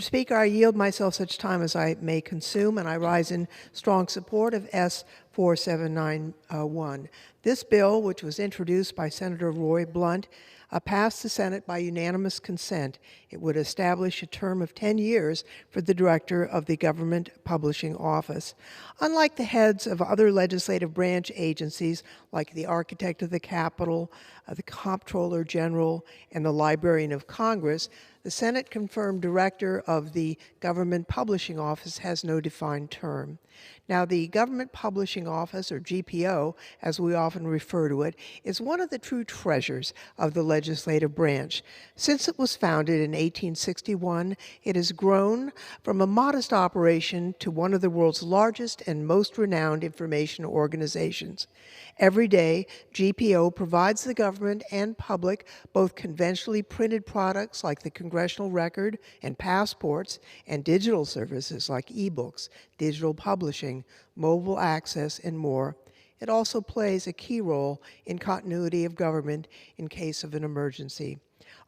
Speaker, I yield myself such time as I may consume, and I rise in strong support of S. 4791. This bill, which was introduced by Senator Roy Blunt, passed the Senate by unanimous consent. It would establish a term of 10 years for the director of the Government Publishing Office. Unlike the heads of other legislative branch agencies like the Architect of the Capitol, the Comptroller General, and the Librarian of Congress, the Senate-confirmed director of the Government Publishing Office has no defined term. Now, the Government Publishing Office, or GPO, as we often refer to it, is one of the true treasures of the legislative branch. Since it was founded in 1861, it has grown from a modest operation to one of the world's largest and most renowned information organizations. Every day, GPO provides the government and public both conventionally printed products like the Congressional Record and passports, and digital services like e-books, digital publishing, mobile access, and more. It also plays a key role in continuity of government in case of an emergency.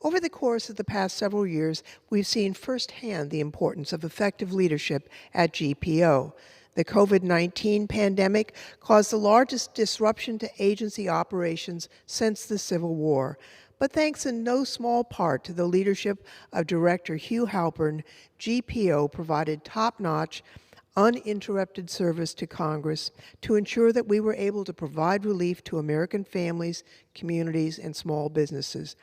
Over the course of the past several years, we've seen firsthand the importance of effective leadership at GPO. The COVID-19 pandemic caused the largest disruption to agency operations since the Civil War. But thanks in no small part to the leadership of Director Hugh Halpern, GPO provided top-notch, uninterrupted service to Congress to ensure that we were able to provide relief to American families, communities, and small businesses.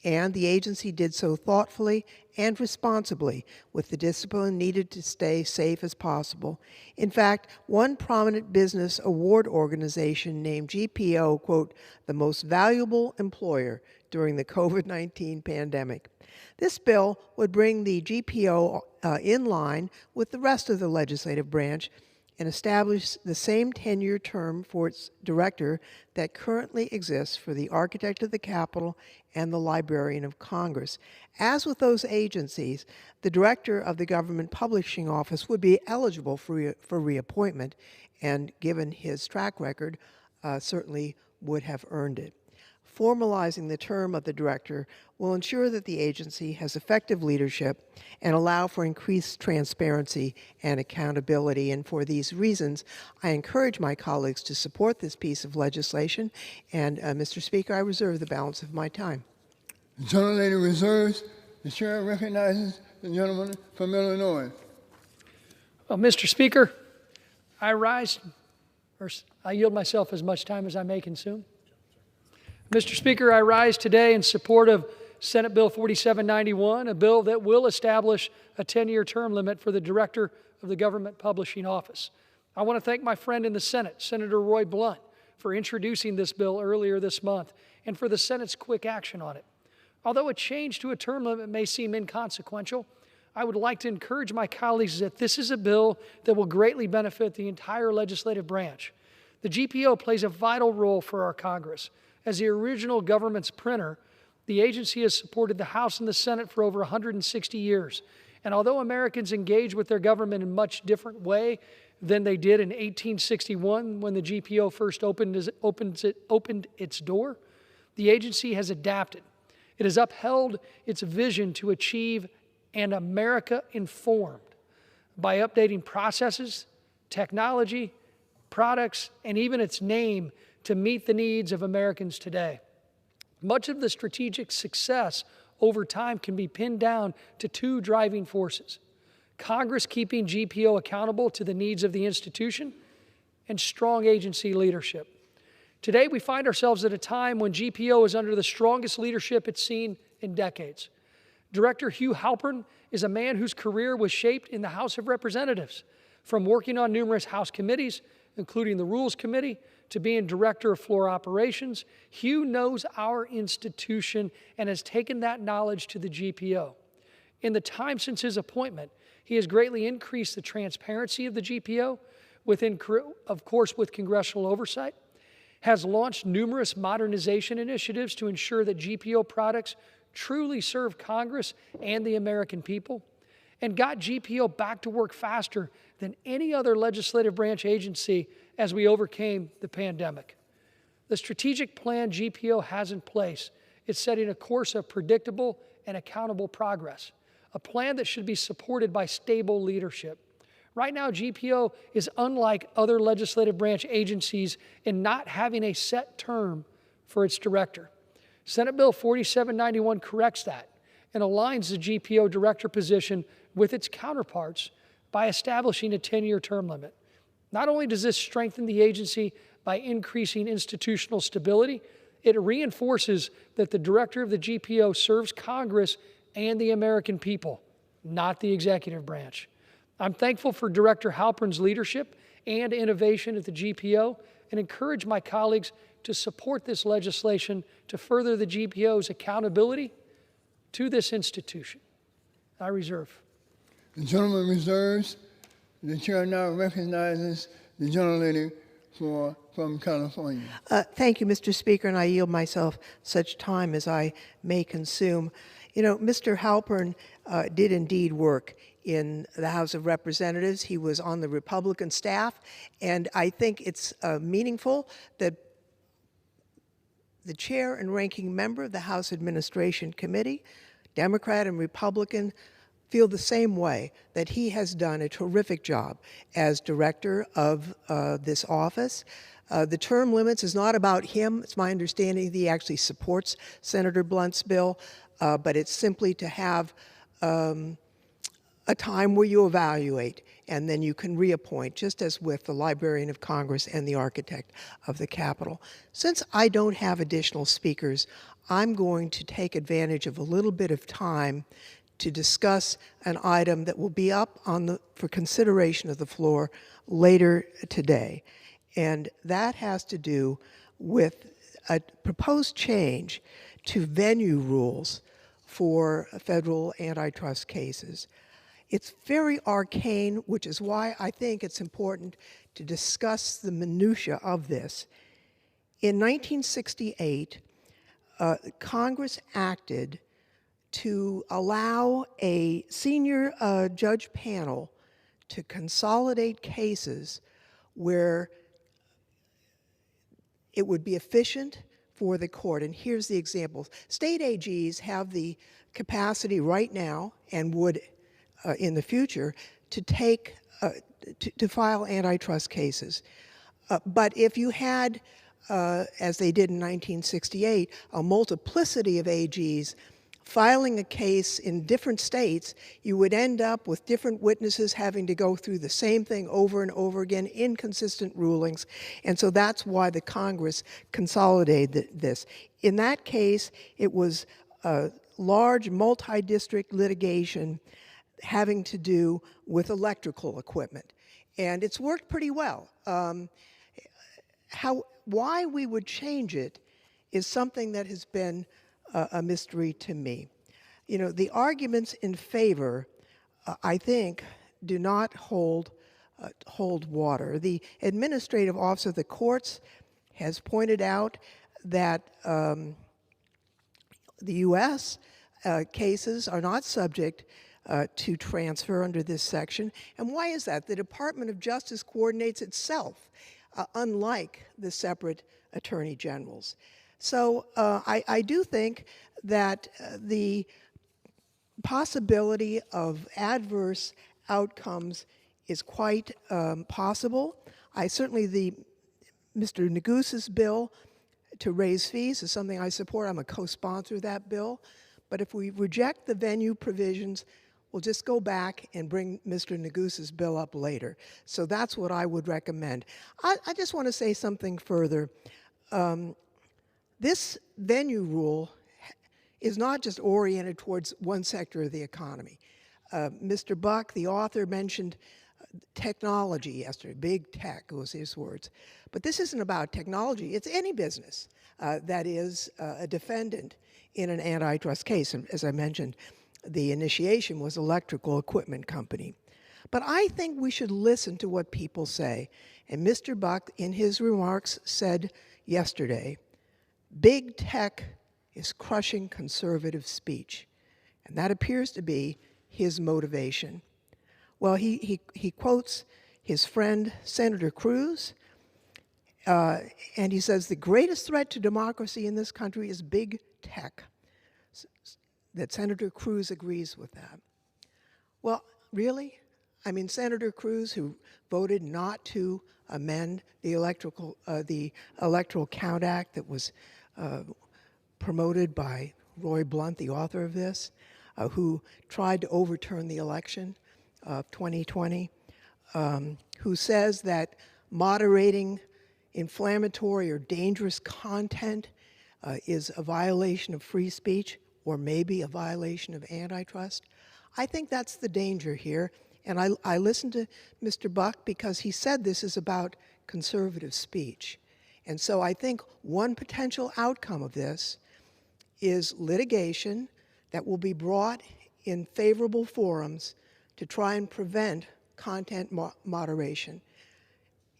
And the agency did so thoughtfully and responsibly with the discipline needed to stay safe as possible. In fact, one prominent business award organization named GPO, quote, the most valuable employer during the COVID-19 pandemic. This bill would bring the GPO in line with the rest of the legislative branch and establish the same 10-year term for its director that currently exists for the Architect of the Capitol and the Librarian of Congress. As with those agencies, the director of the Government Publishing Office would be eligible for reappointment, and given his track record, certainly would have earned it. Formalizing the term of the director will ensure that the agency has effective leadership and allow for increased transparency and accountability. And for these reasons, I encourage my colleagues to support this piece of legislation. And Mr. Speaker, I reserve the balance of my time. The gentlelady reserves. The chair recognizes the gentleman from Illinois. Well, Mr. Speaker, I yield myself as much time as I may consume. Mr. Speaker, I rise today in support of Senate Bill 4791, a bill that will establish a 10-year term limit for the Director of the Government Publishing Office. I want to thank my friend in the Senate, Senator Roy Blunt, for introducing this bill earlier this month and for the Senate's quick action on it. Although a change to a term limit may seem inconsequential, I would like to encourage my colleagues that this is a bill that will greatly benefit the entire legislative branch. The GPO plays a vital role for our Congress. As the original government's printer, the agency has supported the House and the Senate for over 160 years. And although Americans engage with their government in a much different way than they did in 1861 when the GPO first opened its door, the agency has adapted. It has upheld its vision to achieve an America informed by updating processes, technology, products, and even its name to meet the needs of Americans today. Much of the strategic success over time can be pinned down to two driving forces: Congress keeping GPO accountable to the needs of the institution, and strong agency leadership. Today, we find ourselves at a time when GPO is under the strongest leadership it's seen in decades. Director Hugh Halpern is a man whose career was shaped in the House of Representatives, from working on numerous House committees, including the Rules Committee, to being Director of Floor Operations. Hugh knows our institution and has taken that knowledge to the GPO. In the time since his appointment, he has greatly increased the transparency of the GPO, of course with congressional oversight, has launched numerous modernization initiatives to ensure that GPO products truly serve Congress and the American people, and got GPO back to work faster than any other legislative branch agency as we overcame the pandemic. The strategic plan GPO has in place is setting a course of predictable and accountable progress, a plan that should be supported by stable leadership. Right now, GPO is unlike other legislative branch agencies in not having a set term for its director. Senate Bill 4791 corrects that and aligns the GPO director position with its counterparts by establishing a 10-year term limit. Not only does this strengthen the agency by increasing institutional stability, it reinforces that the director of the GPO serves Congress and the American people, not the executive branch. I'm thankful for Director Halpern's leadership and innovation at the GPO and encourage my colleagues to support this legislation to further the GPO's accountability to this institution. I reserve. The gentleman reserves. The chair now recognizes the gentlelady from California. Thank you, Mr. Speaker, and I yield myself such time as I may consume. You know, Mr. Halpern did indeed work in the House of Representatives. He was on the Republican staff, and I think it's meaningful that the chair and ranking member of the House Administration Committee, Democrat and Republican, feel the same way, that he has done a terrific job as director of this office. The term limits is not about him. It's my understanding that he actually supports Senator Blunt's bill, but it's simply to have a time where you evaluate and then you can reappoint, just as with the Librarian of Congress and the Architect of the Capitol. Since I don't have additional speakers, I'm going to take advantage of a little bit of time to discuss an item that will be up for consideration of the floor later today. And that has to do with a proposed change to venue rules for federal antitrust cases. It's very arcane, which is why I think it's important to discuss the minutia of this. In 1968, Congress acted to allow a senior judge panel to consolidate cases where it would be efficient for the court. And here's the example. State AGs have the capacity right now and would in the future to to file antitrust cases. But if you had, as they did in 1968, a multiplicity of AGs filing a case in different states, you would end up with different witnesses having to go through the same thing over and over again, inconsistent rulings. And so that's why the Congress consolidated this. In that case, it was a large multi-district litigation having to do with electrical equipment. And it's worked pretty well. Why we would change it is something that has been a mystery to me. You know, the arguments in favor, I think, do not hold water. The administrative office of the courts has pointed out that the U.S. Cases are not subject to transfer under this section. And why is that? The Department of Justice coordinates itself, unlike the separate attorney generals. So I do think that the possibility of adverse outcomes is quite possible. Certainly Mr. Negus's bill to raise fees is something I support. I'm a co-sponsor of that bill. But if we reject the venue provisions, we'll just go back and bring Mr. Negus's bill up later. So that's what I would recommend. I just want to say something further. This venue rule is not just oriented towards one sector of the economy. Mr. Buck, the author, mentioned technology yesterday. Big tech was his words. But this isn't about technology. It's any business that is a defendant in an antitrust case. And as I mentioned, the initiation was electrical equipment company. But I think we should listen to what people say. And Mr. Buck, in his remarks, said yesterday, big tech is crushing conservative speech. And that appears to be his motivation. Well, he quotes his friend, Senator Cruz, and he says, the greatest threat to democracy in this country is big tech. That Senator Cruz agrees with that. Well, really? I mean, Senator Cruz, who voted not to amend the Electoral Count Act that was promoted by Roy Blunt, the author of this, who tried to overturn the election of 2020, who says that moderating inflammatory or dangerous content is a violation of free speech or maybe a violation of antitrust. I think that's the danger here. And I listened to Mr. Buck because he said this is about conservative speech. And so I think one potential outcome of this is litigation that will be brought in favorable forums to try and prevent content moderation.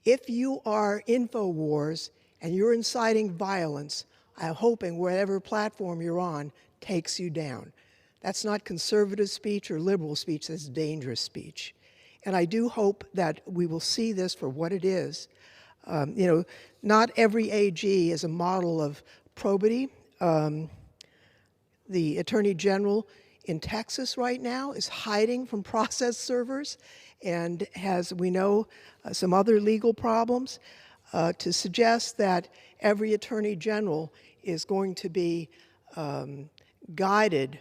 If you are InfoWars and you're inciting violence, I'm hoping whatever platform you're on takes you down. That's not conservative speech or liberal speech, that's dangerous speech. And I do hope that we will see this for what it is. Not every AG is a model of probity. The Attorney General in Texas right now is hiding from process servers and has, we know, some other legal problems. To suggest that every Attorney General is going to be guided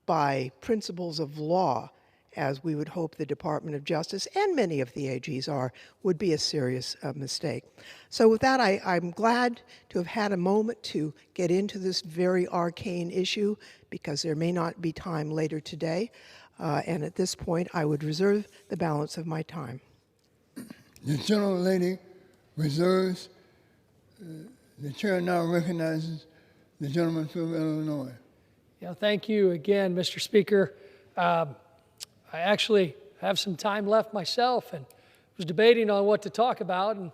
by principles of law, as we would hope the Department of Justice and many of the AGs are, would be a serious mistake. So with that, I'm glad to have had a moment to get into this very arcane issue because there may not be time later today. And at this point, I would reserve the balance of my time. The gentlelady reserves. The chair now recognizes the gentleman from Illinois. Yeah, thank you again, Mr. Speaker. I actually have some time left myself and was debating on what to talk about, and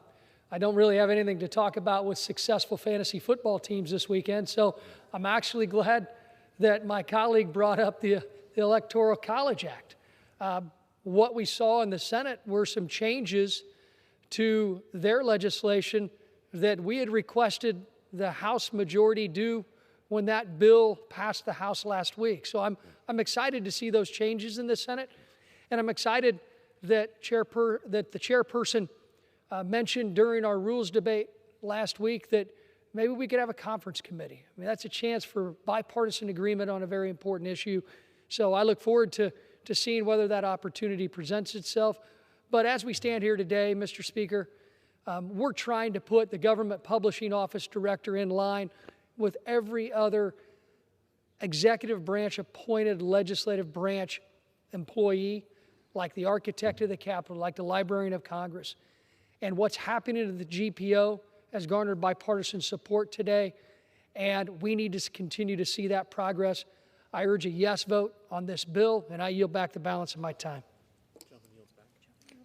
I don't really have anything to talk about with successful fantasy football teams this weekend, so I'm actually glad that my colleague brought up the Electoral College Act. What we saw in the Senate were some changes to their legislation that we had requested the House majority do when that bill passed the House last week. So I'm excited to see those changes in the Senate, and I'm excited that the chairperson mentioned during our rules debate last week that maybe we could have a conference committee. I mean, that's a chance for bipartisan agreement on a very important issue. So I look forward to seeing whether that opportunity presents itself. But as we stand here today, Mr. Speaker, we're trying to put the government publishing office director in line with every other executive branch appointed legislative branch employee, like the architect of the Capitol, like the Librarian of Congress. And what's happening to the GPO has garnered bipartisan support today, and we need to continue to see that progress. I urge a yes vote on this bill, and I yield back the balance of my time.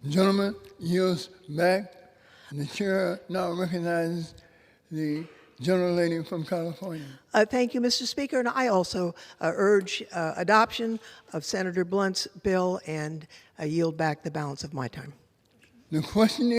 The gentleman yields back. The chair now recognizes the gentlelady from California. Thank you, Mr. Speaker. And I also urge adoption of Senator Blunt's bill and yield back the balance of my time. The question is,